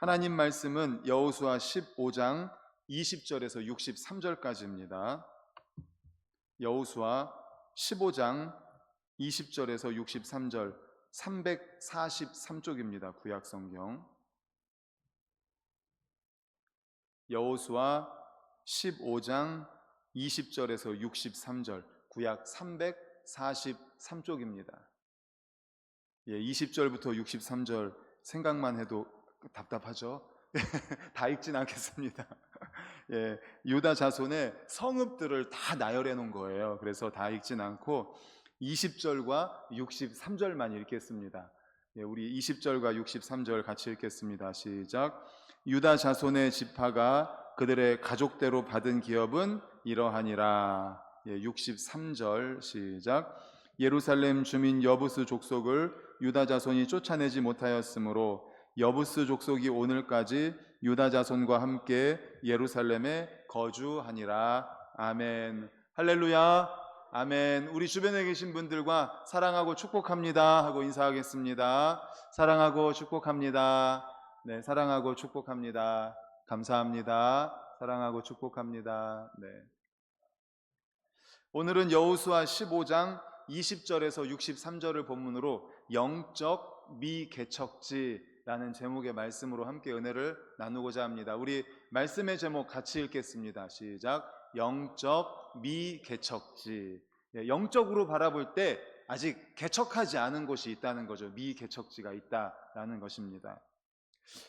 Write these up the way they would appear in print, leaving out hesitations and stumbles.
하나님 말씀은 여호수아 15장 20절에서 63절까지입니다. 여호수아 15장 20절에서 63절 343쪽입니다. 구약성경. 여호수아 15장 20절에서 63절 구약 343쪽입니다. 20절부터 63절 생각만 해도 답답하죠? 다 읽진 않겠습니다. 유다 자손의 성읍들을 다 나열해 놓은 거예요. 그래서 다 읽진 않고 20절과 63절만 읽겠습니다. 우리 20절과 63절 같이 읽겠습니다. 시작. 유다 자손의 지파가 그들의 가족대로 받은 기업은 이러하니라. 63절 시작. 예루살렘 주민 여부스 족속을 유다 자손이 쫓아내지 못하였으므로 여부스 족속이 오늘까지 유다 자손과 함께 예루살렘에 거주하니라. 아멘. 할렐루야. 아멘. 우리 주변에 계신 분들과 사랑하고 축복합니다 하고 인사하겠습니다. 사랑하고 축복합니다. 네, 사랑하고 축복합니다. 감사합니다. 사랑하고 축복합니다. 네. 오늘은 여호수아 15장 20절에서 63절을 본문으로 영적 미개척지라는 제목의 말씀으로 함께 은혜를 나누고자 합니다. 우리 말씀의 제목 같이 읽겠습니다. 시작. 영적 미개척지. 영적으로 바라볼 때 아직 개척하지 않은 곳이 있다는 거죠. 미개척지가 있다라는 것입니다.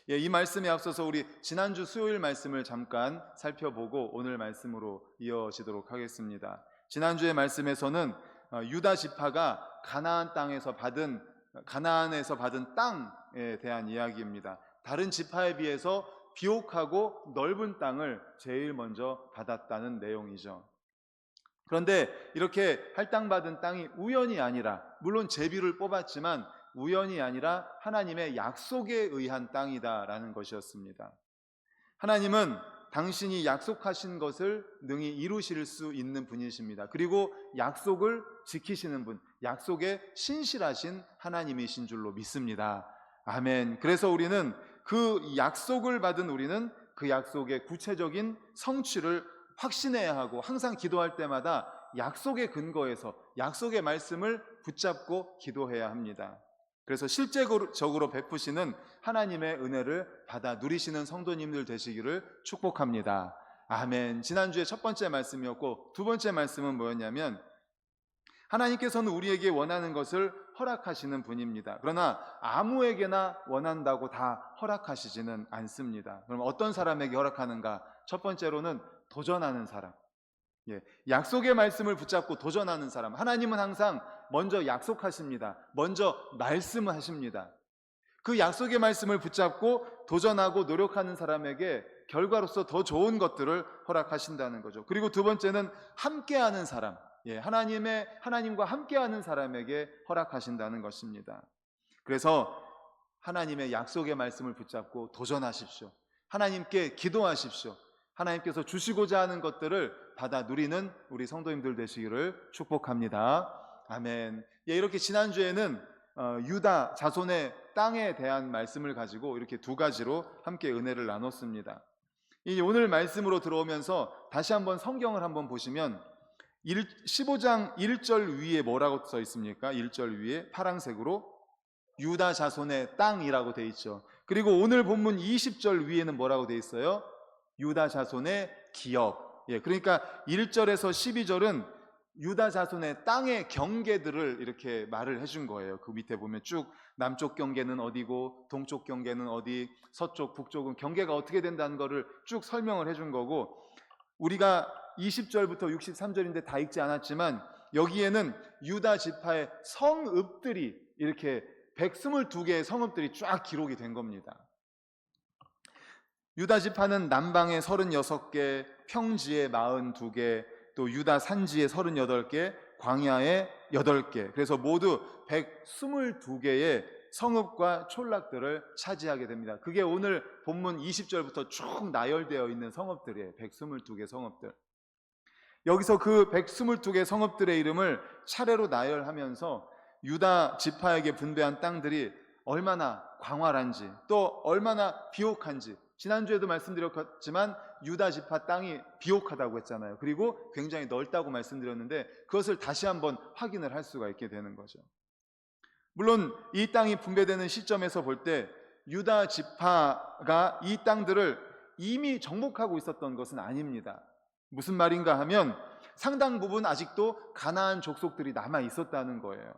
이 말씀에 앞서서 우리 지난주 수요일 말씀을 잠깐 살펴보고 오늘 말씀으로 이어지도록 하겠습니다. 지난주의 말씀에서는 유다 지파가 가나안에서 받은 땅에 대한 이야기입니다. 다른 지파에 비해서 비옥하고 넓은 땅을 제일 먼저 받았다는 내용이죠. 그런데 이렇게 할당받은 땅이 우연이 아니라, 물론 제비를 뽑았지만 우연이 아니라 하나님의 약속에 의한 땅이다라는 것이었습니다. 하나님은 당신이 약속하신 것을 능히 이루실 수 있는 분이십니다. 그리고 약속을 지키시는 분, 약속에 신실하신 하나님이신 줄로 믿습니다. 아멘. 그래서 우리는 그 약속을 받은 우리는 그 약속의 구체적인 성취를 확신해야 하고 항상 기도할 때마다 약속의 근거에서 약속의 말씀을 붙잡고 기도해야 합니다. 그래서 실제적으로 베푸시는 하나님의 은혜를 받아 누리시는 성도님들 되시기를 축복합니다. 아멘. 지난주에 첫 번째 말씀이었고 두 번째 말씀은 뭐였냐면 하나님께서는 우리에게 원하는 것을 허락하시는 분입니다. 그러나 아무에게나 원한다고 다 허락하시지는 않습니다. 그럼 어떤 사람에게 허락하는가? 첫 번째로는 도전하는 사람. 약속의 말씀을 붙잡고 도전하는 사람. 하나님은 항상 먼저 약속하십니다. 먼저 말씀하십니다. 그 약속의 말씀을 붙잡고 도전하고 노력하는 사람에게 결과로서 더 좋은 것들을 허락하신다는 거죠. 그리고 두 번째는 함께하는 사람. 하나님과 함께하는 사람에게 허락하신다는 것입니다. 그래서 하나님의 약속의 말씀을 붙잡고 도전하십시오. 하나님께 기도하십시오. 하나님께서 주시고자 하는 것들을 받아 누리는 우리 성도님들 되시기를 축복합니다. 아멘. 이렇게 지난주에는 유다 자손의 땅에 대한 말씀을 가지고 이렇게 두 가지로 함께 은혜를 나눴습니다. 오늘 말씀으로 들어오면서 다시 한번 성경을 한번 보시면 15장 1절 위에 뭐라고 써 있습니까? 1절 위에 파란색으로 유다 자손의 땅이라고 되어 있죠. 그리고 오늘 본문 20절 위에는 뭐라고 되어 있어요? 유다 자손의 기업. 그러니까 1절에서 12절은 유다 자손의 땅의 경계들을 이렇게 말을 해준 거예요. 그 밑에 보면 쭉 남쪽 경계는 어디고 동쪽 경계는 어디, 서쪽, 북쪽은 경계가 어떻게 된다는 거를 쭉 설명을 해준 거고, 우리가 20절부터 63절인데 다 읽지 않았지만 여기에는 유다 지파의 성읍들이 이렇게 122개의 성읍들이 쫙 기록이 된 겁니다. 유다 지파는 남방에 36개, 평지에 42개, 또 유다 산지에 38개, 광야에 8개, 그래서 모두 122개의 성읍과 촌락들을 차지하게 됩니다. 그게 오늘 본문 20절부터 쭉 나열되어 있는 성읍들이에요. 122개 성읍들. 여기서 그 122개 성읍들의 이름을 차례로 나열하면서 유다 지파에게 분배한 땅들이 얼마나 광활한지, 또 얼마나 비옥한지, 지난주에도 말씀드렸지만 유다 지파 땅이 비옥하다고 했잖아요. 그리고 굉장히 넓다고 말씀드렸는데 그것을 다시 한번 확인을 할 수가 있게 되는 거죠. 물론 이 땅이 분배되는 시점에서 볼 때 유다 지파가 이 땅들을 이미 정복하고 있었던 것은 아닙니다. 무슨 말인가 하면 상당 부분 아직도 가나안 족속들이 남아 있었다는 거예요.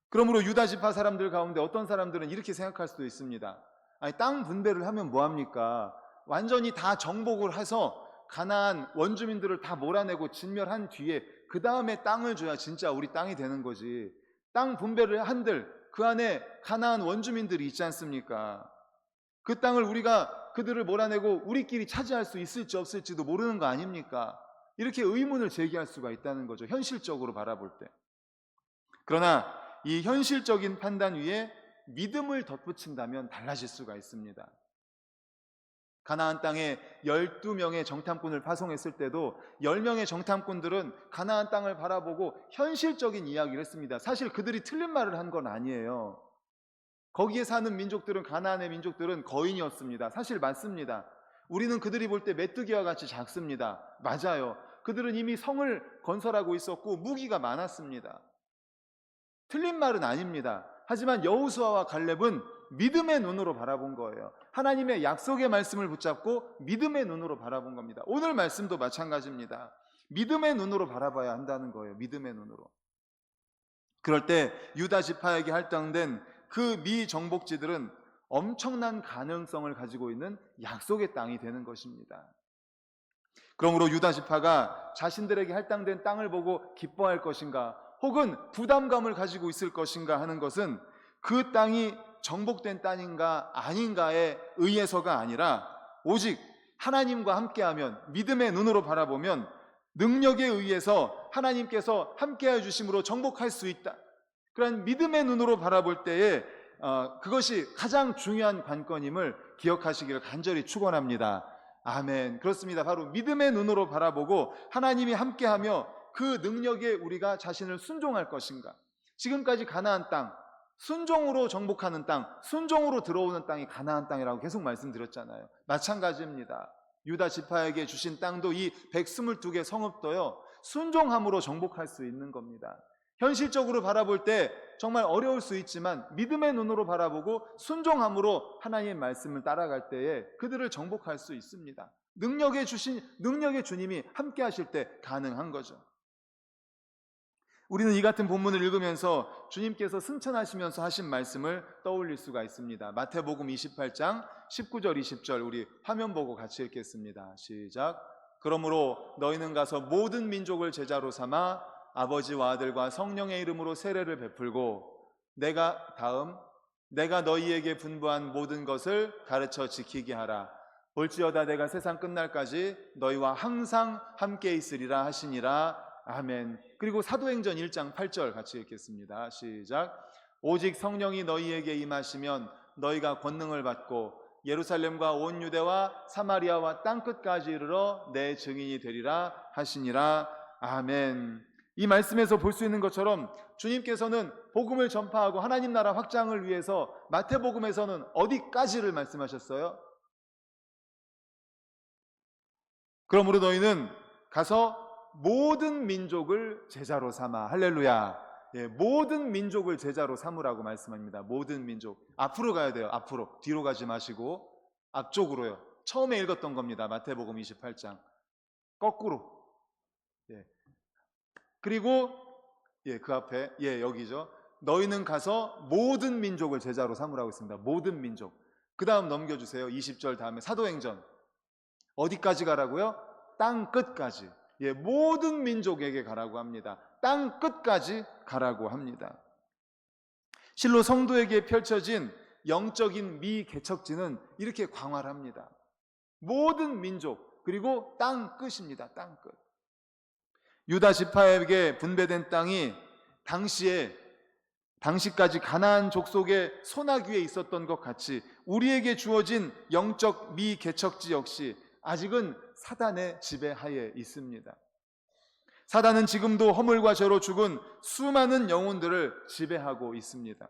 그러므로 유다 지파 사람들 가운데 어떤 사람들은 이렇게 생각할 수도 있습니다. 아니, 땅 분배를 하면 뭐합니까? 완전히 다 정복을 해서 가나안 원주민들을 다 몰아내고 진멸한 뒤에 그 다음에 땅을 줘야 진짜 우리 땅이 되는 거지. 땅 분배를 한들 그 안에 가나안 원주민들이 있지 않습니까? 그 땅을 우리가 그들을 몰아내고 우리끼리 차지할 수 있을지 없을지도 모르는 거 아닙니까? 이렇게 의문을 제기할 수가 있다는 거죠. 현실적으로 바라볼 때. 그러나 이 현실적인 판단 위에 믿음을 덧붙인다면 달라질 수가 있습니다. 가나안 땅에 12명의 정탐꾼을 파송했을 때도 10명의 정탐꾼들은 가나안 땅을 바라보고 현실적인 이야기를 했습니다. 사실 그들이 틀린 말을 한 건 아니에요. 거기에 사는 민족들은, 가나안의 민족들은 거인이었습니다. 사실 맞습니다. 우리는 그들이 볼 때 메뚜기와 같이 작습니다. 맞아요. 그들은 이미 성을 건설하고 있었고 무기가 많았습니다. 틀린 말은 아닙니다. 하지만 여호수아와 갈렙은 믿음의 눈으로 바라본 거예요. 하나님의 약속의 말씀을 붙잡고 믿음의 눈으로 바라본 겁니다. 오늘 말씀도 마찬가지입니다. 믿음의 눈으로 바라봐야 한다는 거예요. 믿음의 눈으로. 그럴 때 유다 지파에게 할당된 그 미정복지들은 엄청난 가능성을 가지고 있는 약속의 땅이 되는 것입니다. 그러므로 유다 지파가 자신들에게 할당된 땅을 보고 기뻐할 것인가, 혹은 부담감을 가지고 있을 것인가 하는 것은 그 땅이 정복된 땅인가 아닌가에 의해서가 아니라 오직 하나님과 함께하면, 믿음의 눈으로 바라보면 능력에 의해서 하나님께서 함께해 주심으로 정복할 수 있다. 그런 믿음의 눈으로 바라볼 때에 그것이 가장 중요한 관건임을 기억하시기를 간절히 축원합니다. 아멘. 그렇습니다. 바로 믿음의 눈으로 바라보고 하나님이 함께하며 그 능력에 우리가 자신을 순종할 것인가. 지금까지 가나안 땅, 순종으로 정복하는 땅, 순종으로 들어오는 땅이 가나안 땅이라고 계속 말씀드렸잖아요. 마찬가지입니다. 유다 지파에게 주신 땅도 이 122개 성읍도요, 순종함으로 정복할 수 있는 겁니다. 현실적으로 바라볼 때 정말 어려울 수 있지만 믿음의 눈으로 바라보고 순종함으로 하나님의 말씀을 따라갈 때에 그들을 정복할 수 있습니다. 능력의 주님이 함께 하실 때 가능한 거죠. 우리는 이 같은 본문을 읽으면서 주님께서 승천하시면서 하신 말씀을 떠올릴 수가 있습니다. 마태복음 28장 19절 20절 우리 화면 보고 같이 읽겠습니다. 시작. 그러므로 너희는 가서 모든 민족을 제자로 삼아 아버지와 아들과 성령의 이름으로 세례를 베풀고 내가 너희에게 분부한 모든 것을 가르쳐 지키게 하라. 볼지어다 내가 세상 끝날까지 너희와 항상 함께 있으리라 하시니라. 아멘. 그리고 사도행전 1장 8절 같이 읽겠습니다. 시작. 오직 성령이 너희에게 임하시면 너희가 권능을 받고 예루살렘과 온 유대와 사마리아와 땅끝까지 이르러 내 증인이 되리라 하시니라. 아멘. 이 말씀에서 볼 수 있는 것처럼 주님께서는 복음을 전파하고 하나님 나라 확장을 위해서 마태복음에서는 어디까지를 말씀하셨어요? 그러므로 너희는 가서 모든 민족을 제자로 삼아. 할렐루야. 예, 모든 민족을 제자로 삼으라고 말씀합니다. 모든 민족. 앞으로 가야 돼요. 앞으로. 뒤로 가지 마시고 앞쪽으로요. 처음에 읽었던 겁니다. 마태복음 28장. 거꾸로. 예. 그리고 그 앞에 여기죠. 너희는 가서 모든 민족을 제자로 삼으라고 했습니다. 모든 민족. 그 다음 넘겨주세요. 20절 다음에 사도행전. 어디까지 가라고요? 땅 끝까지. 모든 민족에게 가라고 합니다. 땅 끝까지 가라고 합니다. 실로 성도에게 펼쳐진 영적인 미개척지는 이렇게 광활합니다. 모든 민족, 그리고 땅 끝입니다. 땅 끝. 유다 지파에게 분배된 땅이 당시까지 가나안 족속의 소나귀에 있었던 것 같이 우리에게 주어진 영적 미개척지 역시 아직은 사단의 지배하에 있습니다. 사단은 지금도 허물과 죄로 죽은 수많은 영혼들을 지배하고 있습니다.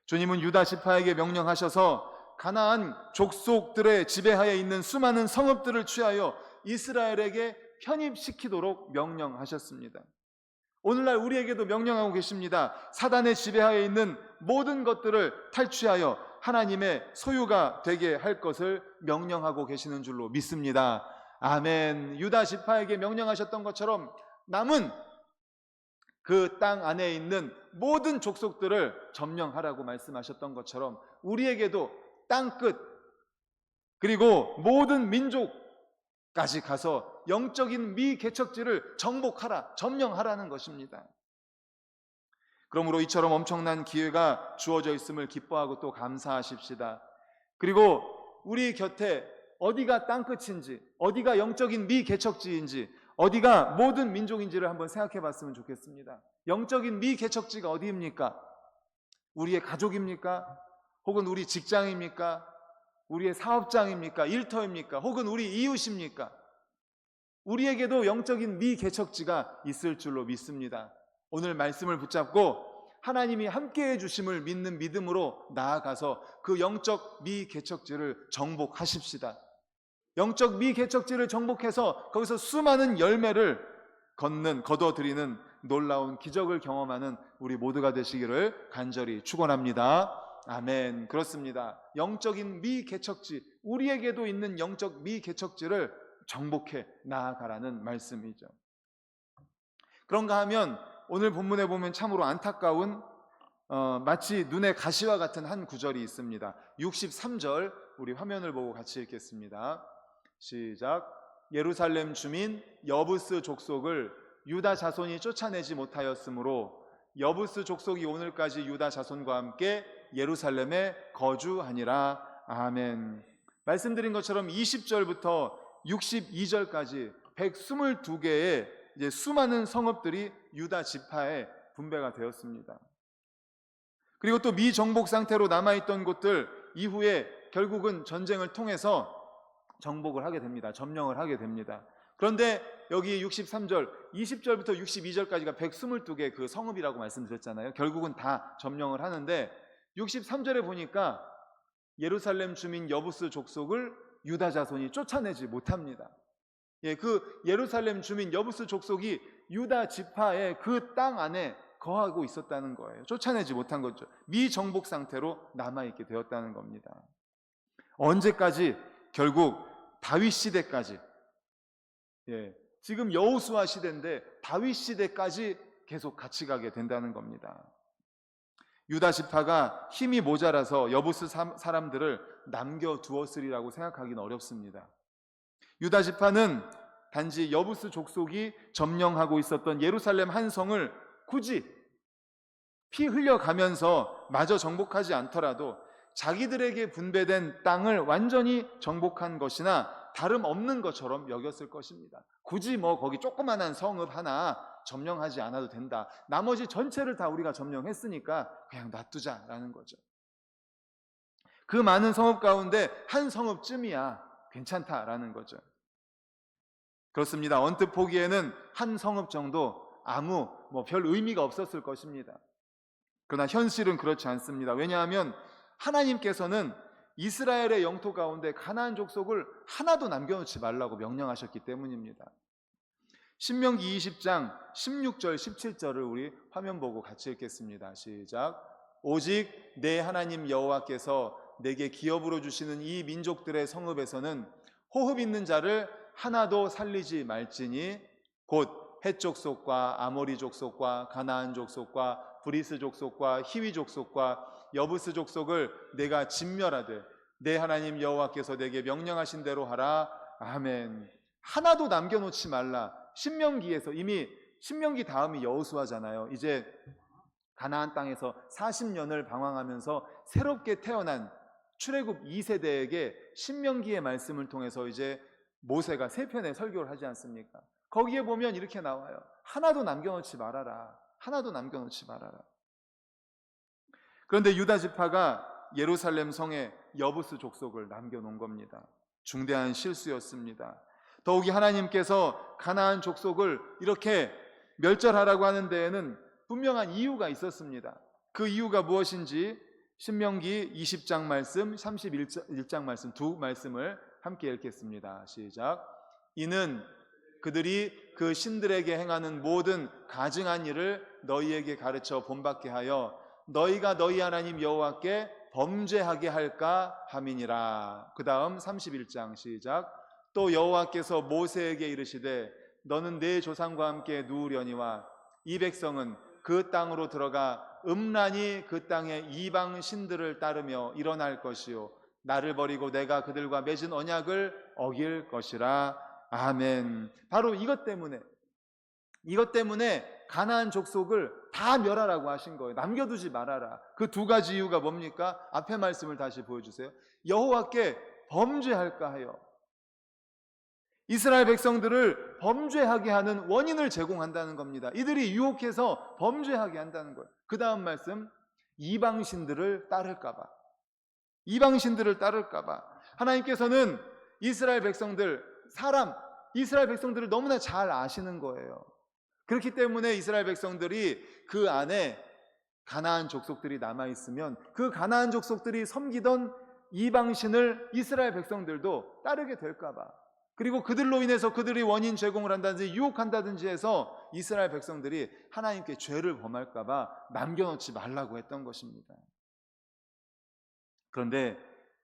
주님은 유다 지파에게 명령하셔서 가나안 족속들의 지배하에 있는 수많은 성읍들을 취하여 이스라엘에게 편입시키도록 명령하셨습니다. 오늘날 우리에게도 명령하고 계십니다. 사단의 지배하에 있는 모든 것들을 탈취하여 하나님의 소유가 되게 할 것을 명령하고 계시는 줄로 믿습니다. 아멘. 유다 지파에게 명령하셨던 것처럼 남은 그 땅 안에 있는 모든 족속들을 점령하라고 말씀하셨던 것처럼 우리에게도 땅끝 그리고 모든 민족까지 가서 영적인 미개척지를 정복하라, 점령하라는 것입니다. 그러므로 이처럼 엄청난 기회가 주어져 있음을 기뻐하고 또 감사하십시다. 그리고 우리 곁에 어디가 땅끝인지, 어디가 영적인 미개척지인지, 어디가 모든 민족인지를 한번 생각해 봤으면 좋겠습니다. 영적인 미개척지가 어디입니까? 우리의 가족입니까? 혹은 우리 직장입니까? 우리의 사업장입니까? 일터입니까? 혹은 우리 이웃입니까? 우리에게도 영적인 미개척지가 있을 줄로 믿습니다. 오늘 말씀을 붙잡고 하나님이 함께해 주심을 믿는 믿음으로 나아가서 그 영적 미개척지를 정복하십시다. 영적 미개척지를 정복해서 거기서 수많은 열매를 거둬들이는 놀라운 기적을 경험하는 우리 모두가 되시기를 간절히 축원합니다. 아멘. 그렇습니다. 영적인 미개척지, 우리에게도 있는 영적 미개척지를 정복해 나아가라는 말씀이죠. 그런가 하면 오늘 본문에 보면 참으로 안타까운 마치 눈의 가시와 같은 한 구절이 있습니다. 63절 우리 화면을 보고 같이 읽겠습니다. 시작. 예루살렘 주민 여부스 족속을 유다 자손이 쫓아내지 못하였으므로 여부스 족속이 오늘까지 유다 자손과 함께 예루살렘에 거주하니라. 아멘. 말씀드린 것처럼 20절부터 62절까지 122개의 수많은 성읍들이 유다 지파에 분배가 되었습니다. 그리고 또 미정복 상태로 남아있던 곳들 이후에 결국은 전쟁을 통해서 정복을 하게 됩니다. 점령을 하게 됩니다. 그런데 여기 63절, 20절부터 62절까지가 122개 그 성읍이라고 말씀드렸잖아요. 결국은 다 점령을 하는데 63절에 보니까 예루살렘 주민 여부스 족속을 유다 자손이 쫓아내지 못합니다. 그 예루살렘 주민 여부스 족속이 유다 지파의 그 땅 안에 거하고 있었다는 거예요. 쫓아내지 못한 거죠. 미정복 상태로 남아있게 되었다는 겁니다. 언제까지? 결국 다윗 시대까지, 지금 여호수아 시대인데 다윗 시대까지 계속 같이 가게 된다는 겁니다. 유다 지파가 힘이 모자라서 여부스 사람들을 남겨두었으리라고 생각하기는 어렵습니다. 유다 지파는 단지 여부스 족속이 점령하고 있었던 예루살렘 한 성을 굳이 피 흘려가면서 마저 정복하지 않더라도 자기들에게 분배된 땅을 완전히 정복한 것이나 다름없는 것처럼 여겼을 것입니다. 굳이 거기 조그만한 성읍 하나 점령하지 않아도 된다. 나머지 전체를 다 우리가 점령했으니까 그냥 놔두자라는 거죠. 그 많은 성읍 가운데 한 성읍쯤이야 괜찮다라는 거죠. 그렇습니다. 언뜻 보기에는 한 성읍 정도 아무 별 의미가 없었을 것입니다. 그러나 현실은 그렇지 않습니다. 왜냐하면 하나님께서는 이스라엘의 영토 가운데 가나안 족속을 하나도 남겨놓지 말라고 명령하셨기 때문입니다. 신명기 20장 16절 17절을 우리 화면 보고 같이 읽겠습니다. 시작. 오직 내 하나님 여호와께서 내게 기업으로 주시는 이 민족들의 성읍에서는 호흡 있는 자를 하나도 살리지 말지니 곧 헷 족속과 아모리 족속과 가나안 족속과 브리스 족속과 히위 족속과 여부스 족속을 내가 진멸하되 내 하나님 여호와께서 내게 명령하신 대로 하라. 아멘. 하나도 남겨놓지 말라. 신명기에서 이미 신명기 다음이 여호수아잖아요. 이제 가나안 땅에서 40년을 방황하면서 새롭게 태어난 출애굽 2세대에게 신명기의 말씀을 통해서 이제 모세가 3편의 설교를 하지 않습니까? 거기에 보면 이렇게 나와요. 하나도 남겨놓지 말아라. 하나도 남겨놓지 말아라. 그런데 유다 지파가 예루살렘 성에 여부스 족속을 남겨놓은 겁니다. 중대한 실수였습니다. 더욱이 하나님께서 가나안 족속을 이렇게 멸절하라고 하는 데에는 분명한 이유가 있었습니다. 그 이유가 무엇인지 신명기 20장 말씀, 31장 말씀 두 말씀을 함께 읽겠습니다. 시작. 이는 그들이 그 신들에게 행하는 모든 가증한 일을 너희에게 가르쳐 본받게 하여 너희가 너희 하나님 여호와께 범죄하게 할까 함이니라. 그 다음 31장 시작. 또 여호와께서 모세에게 이르시되 너는 내 조상과 함께 누우려니와 이 백성은 그 땅으로 들어가 음란히 그 땅의 이방 신들을 따르며 일어날 것이요 나를 버리고 내가 그들과 맺은 언약을 어길 것이라. 아멘. 바로 이것 때문에 가나안 족속을 다 멸하라고 하신 거예요. 남겨두지 말아라. 그 두 가지 이유가 뭡니까? 앞에 말씀을 다시 보여주세요. 여호와께 범죄할까 하여 이스라엘 백성들을 범죄하게 하는 원인을 제공한다는 겁니다. 이들이 유혹해서 범죄하게 한다는 거예요. 그 다음 말씀, 이방신들을 따를까봐. 하나님께서는 이스라엘 백성들을 너무나 잘 아시는 거예요. 그렇기 때문에 이스라엘 백성들이 그 안에 가나안 족속들이 남아있으면 그 가나안 족속들이 섬기던 이방신을 이스라엘 백성들도 따르게 될까봐, 그리고 그들로 인해서 그들이 원인 제공을 한다든지 유혹한다든지 해서 이스라엘 백성들이 하나님께 죄를 범할까봐 남겨놓지 말라고 했던 것입니다. 그런데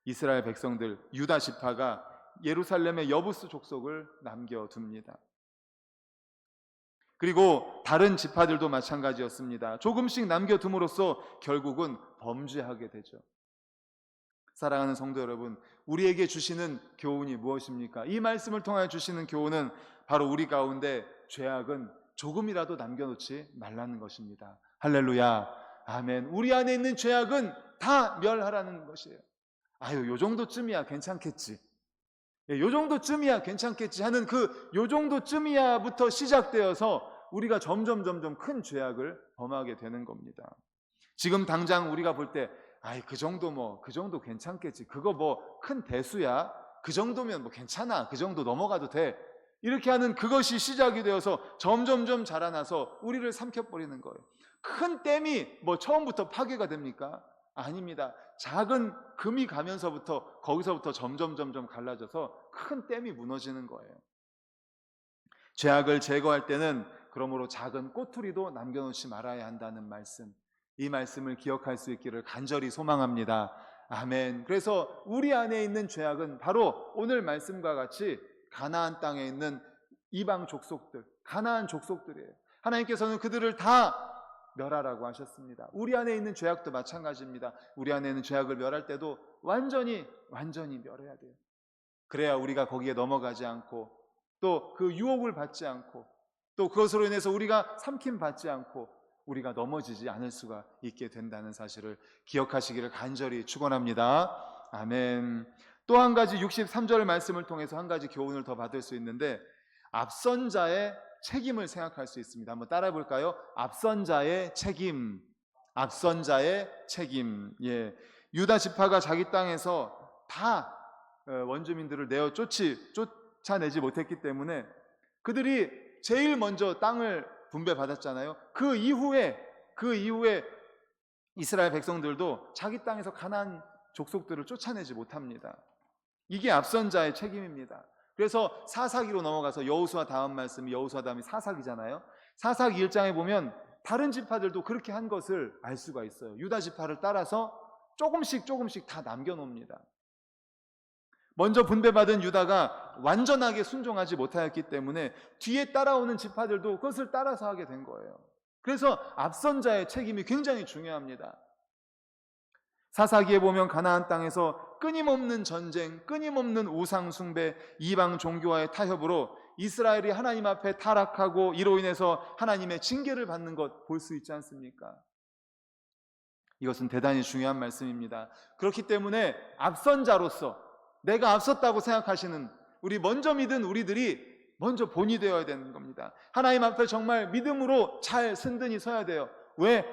이스라엘 백성들, 유다 지파가 예루살렘의 여부스 족속을 남겨둡니다. 그리고 다른 지파들도 마찬가지였습니다. 조금씩 남겨둠으로써 결국은 범죄하게 되죠. 사랑하는 성도 여러분, 우리에게 주시는 교훈이 무엇입니까? 이 말씀을 통하여 주시는 교훈은 바로 우리 가운데 죄악은 조금이라도 남겨놓지 말라는 것입니다. 할렐루야, 아멘. 우리 안에 있는 죄악은 다 멸하라는 것이에요. 아유, 요 정도쯤이야 괜찮겠지, 요 정도쯤이야 괜찮겠지 하는 그 요 정도쯤이야부터 시작되어서 우리가 점점 큰 죄악을 범하게 되는 겁니다. 지금 당장 우리가 볼 때 그 정도 괜찮겠지, 그거 뭐 큰 대수야, 그 정도면 뭐 괜찮아, 그 정도 넘어가도 돼, 이렇게 하는 그것이 시작이 되어서 점점 자라나서 우리를 삼켜버리는 거예요. 큰 댐이 뭐 처음부터 파괴가 됩니까? 아닙니다. 작은 금이 가면서부터 거기서부터 점점 갈라져서 큰 댐이 무너지는 거예요. 죄악을 제거할 때는 그러므로 작은 꼬투리도 남겨놓지 말아야 한다는 말씀, 이 말씀을 기억할 수 있기를 간절히 소망합니다. 아멘. 그래서 우리 안에 있는 죄악은 바로 오늘 말씀과 같이 가나안 땅에 있는 이방 족속들, 가나안 족속들이에요. 하나님께서는 그들을 다 멸하라고 하셨습니다. 우리 안에 있는 죄악도 마찬가지입니다. 우리 안에 있는 죄악을 멸할 때도 완전히 멸해야 돼요. 그래야 우리가 거기에 넘어가지 않고, 또 그 유혹을 받지 않고, 또 그것으로 인해서 우리가 삼킴받지 않고 우리가 넘어지지 않을 수가 있게 된다는 사실을 기억하시기를 간절히 축원합니다. 아멘. 또 한 가지 63절 말씀을 통해서 한 가지 교훈을 더 받을 수 있는데, 앞선 자의 책임을 생각할 수 있습니다. 한번 따라해 볼까요? 앞선 자의 책임. 예. 유다 지파가 자기 땅에서 다 원주민들을 쫓아내지 못했기 때문에 그들이 제일 먼저 땅을 분배받았잖아요. 그 이후에 이스라엘 백성들도 자기 땅에서 가나안 족속들을 쫓아내지 못합니다. 이게 앞선 자의 책임입니다. 그래서 사사기로 넘어가서 여호수아 다음 말씀이 여호수아 다음이 사사기잖아요. 사사기 1장에 보면 다른 지파들도 그렇게 한 것을 알 수가 있어요. 유다 지파를 따라서 조금씩 다 남겨놓습니다. 먼저 분배받은 유다가 완전하게 순종하지 못하였기 때문에 뒤에 따라오는 지파들도 그것을 따라서 하게 된 거예요. 그래서 앞선 자의 책임이 굉장히 중요합니다. 사사기에 보면 가나안 땅에서 끊임없는 전쟁, 끊임없는 우상 숭배, 이방 종교와의 타협으로 이스라엘이 하나님 앞에 타락하고 이로 인해서 하나님의 징계를 받는 것 볼 수 있지 않습니까? 이것은 대단히 중요한 말씀입니다. 그렇기 때문에 앞선 자로서 내가 앞섰다고 생각하시는 우리, 먼저 믿은 우리들이 먼저 본이 되어야 되는 겁니다. 하나님 앞에 정말 믿음으로 잘 든든히 서야 돼요. 왜?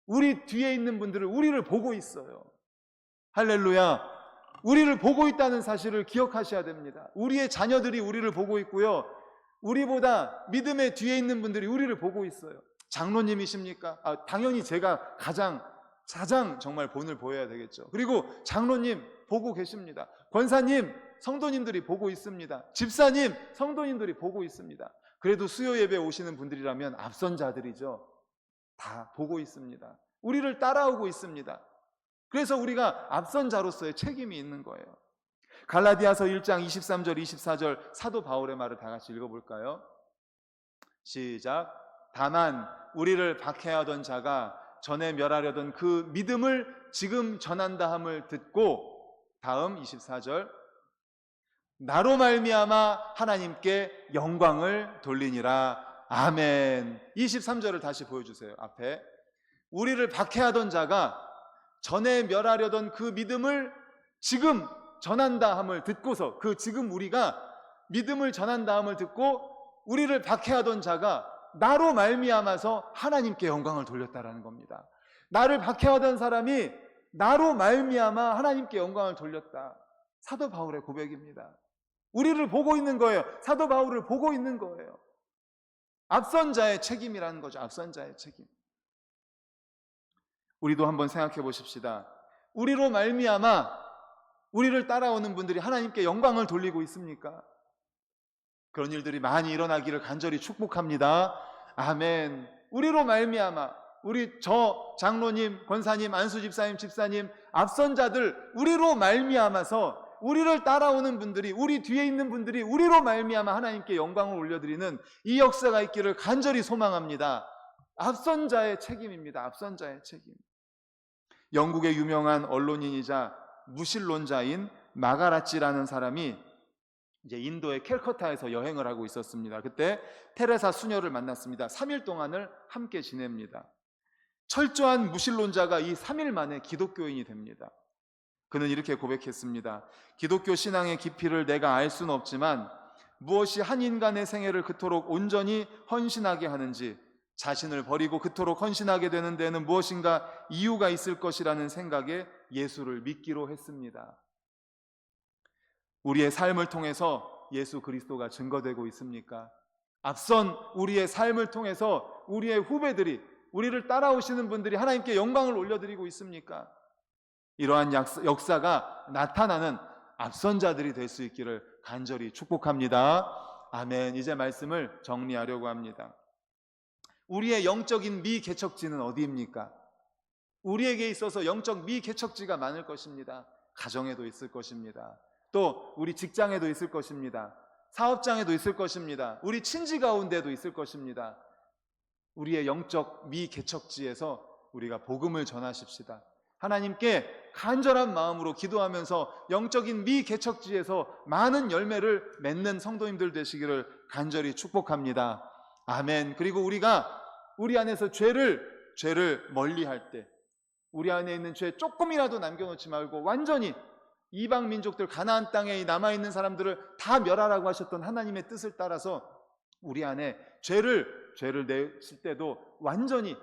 우리 뒤에 있는 분들은 우리를 보고 있어요. 할렐루야. 우리를 보고 있다는 사실을 기억하셔야 됩니다. 우리의 자녀들이 우리를 보고 있고요, 우리보다 믿음의 뒤에 있는 분들이 우리를 보고 있어요. 장로님이십니까? 당연히 제가 가장 가장 정말 본을 보여야 되겠죠. 그리고 장로님 보고 계십니다. 권사님, 성도님들이 보고 있습니다. 집사님, 성도님들이 보고 있습니다. 그래도 수요 예배 오시는 분들이라면 앞선 자들이죠. 다 보고 있습니다. 우리를 따라오고 있습니다. 그래서 우리가 앞선 자로서의 책임이 있는 거예요. 갈라디아서 1장 23절 24절 사도 바울의 말을 다 같이 읽어볼까요? 시작. 다만 우리를 박해하던 자가 전에 멸하려던 그 믿음을 지금 전한다 함을 듣고, 다음 24절, 나로 말미암아 하나님께 영광을 돌리니라. 아멘. 23절을 다시 보여주세요. 앞에 우리를 박해하던 자가 전에 멸하려던 그 믿음을 지금 전한다 함을 듣고서, 그 지금 우리가 믿음을 전한다 함을 듣고 우리를 박해하던 자가 나로 말미암아서 하나님께 영광을 돌렸다라는 겁니다. 나를 박해하던 사람이 나로 말미암아 하나님께 영광을 돌렸다. 사도 바울의 고백입니다. 우리를 보고 있는 거예요. 사도 바울을 보고 있는 거예요. 앞선 자의 책임이라는 거죠. 앞선 자의 책임. 우리도 한번 생각해 보십시다. 우리로 말미암아 우리를 따라오는 분들이 하나님께 영광을 돌리고 있습니까? 그런 일들이 많이 일어나기를 간절히 축복합니다. 아멘. 우리로 말미암아 우리 저 장로님, 권사님, 안수 집사님, 집사님, 앞선 자들, 우리로 말미암아서 우리를 따라오는 분들이, 우리 뒤에 있는 분들이 우리로 말미암아 하나님께 영광을 올려드리는 이 역사가 있기를 간절히 소망합니다. 앞선 자의 책임입니다. 앞선 자의 책임. 영국의 유명한 언론인이자 무신론자인 마가라치라는 사람이 이제 인도의 캘커타에서 여행을 하고 있었습니다. 그때 테레사 수녀를 만났습니다. 3일 동안을 함께 지냅니다. 철저한 무신론자가 이 3일 만에 기독교인이 됩니다. 그는 이렇게 고백했습니다. 기독교 신앙의 깊이를 내가 알 수는 없지만 무엇이 한 인간의 생애를 그토록 온전히 헌신하게 하는지, 자신을 버리고 그토록 헌신하게 되는 데는 무엇인가 이유가 있을 것이라는 생각에 예수를 믿기로 했습니다. 우리의 삶을 통해서 예수 그리스도가 증거되고 있습니까? 앞선 우리의 삶을 통해서 우리의 후배들이, 우리를 따라오시는 분들이 하나님께 영광을 올려드리고 있습니까? 이러한 역사가 나타나는 앞선 자들이 될 수 있기를 간절히 축복합니다. 아멘. 이제 말씀을 정리하려고 합니다. 우리의 영적인 미개척지는 어디입니까? 우리에게 있어서 영적 미개척지가 많을 것입니다. 가정에도 있을 것입니다. 또 우리 직장에도 있을 것입니다. 사업장에도 있을 것입니다. 우리 친지 가운데도 있을 것입니다. 우리의 영적 미개척지에서 우리가 복음을 전하십시다. 하나님께 간절한 마음으로 기도하면서 영적인 미개척지에서 많은 열매를 맺는 성도님들 되시기를 간절히 축복합니다. 아멘. 그리고 우리가 우리 안에서 죄를 멀리할 때, 우리 안에 있는 죄 조금이라도 남겨놓지 말고 완전히 이방 민족들, 가나안 땅에 남아있는 사람들을 다 멸하라고 하셨던 하나님의 뜻을 따라서 우리 안에 죄를 내실 때도 완전히,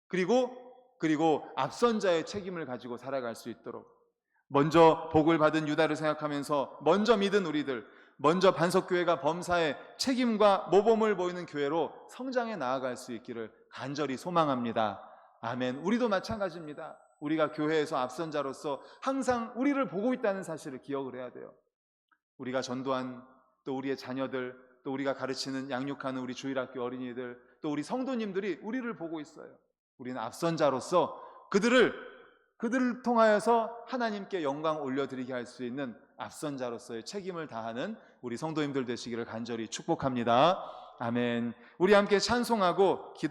그리고 앞선 자의 책임을 가지고 살아갈 수 있도록, 먼저 복을 받은 유다를 생각하면서 먼저 믿은 우리들, 먼저 반석교회가 범사의 책임과 모범을 보이는 교회로 성장해 나아갈 수 있기를 간절히 소망합니다. 아멘. 우리도 마찬가지입니다. 우리가 교회에서 앞선 자로서 항상 우리를 보고 있다는 사실을 기억을 해야 돼요. 우리가 전도한, 또 우리의 자녀들, 또 우리가 가르치는, 양육하는 우리 주일학교 어린이들, 또 우리 성도님들이 우리를 보고 있어요. 우리는 앞선 자로서 그들을 통하여서 하나님께 영광 올려드리게 할 수 있는 앞선 자로서의 책임을 다하는 우리 성도님들 되시기를 간절히 축복합니다. 아멘. 우리 함께 찬송하고 기도